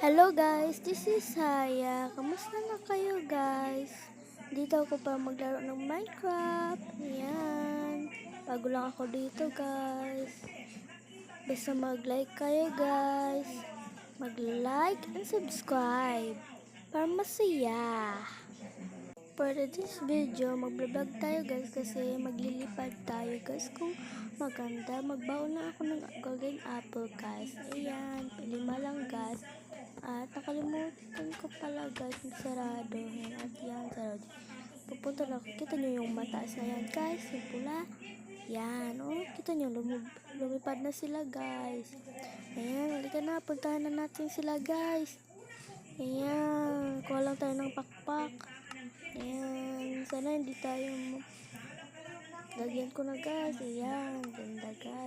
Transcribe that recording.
Hello guys, this is Saya. Kamusta na kayo guys? Dito ako para maglaro ng Minecraft. Ayan. Bago lang ako dito guys. Basta mag-like kayo guys. Mag-like and subscribe. Para masaya. For this video, mag-vlog tayo guys kasi maglilipad tayo guys. Kung maganda, magbaon na ako ng golden apple guys. Ayan, 5 lang guys. At nakalimutan ko pala guys, sarado. Ayan, at yan, sarado. Pupunta na ako. Kita nyo yung mataas na yan guys, yung pula. Yan, oh, kita nyo, lumipad na sila guys. Ayan, halika na, puntahan na natin sila guys. Ayan, kuha lang tayo ng pakpak. Ayan, sana hindi tayo lagyan ko na guys. Ayan, ganda guys.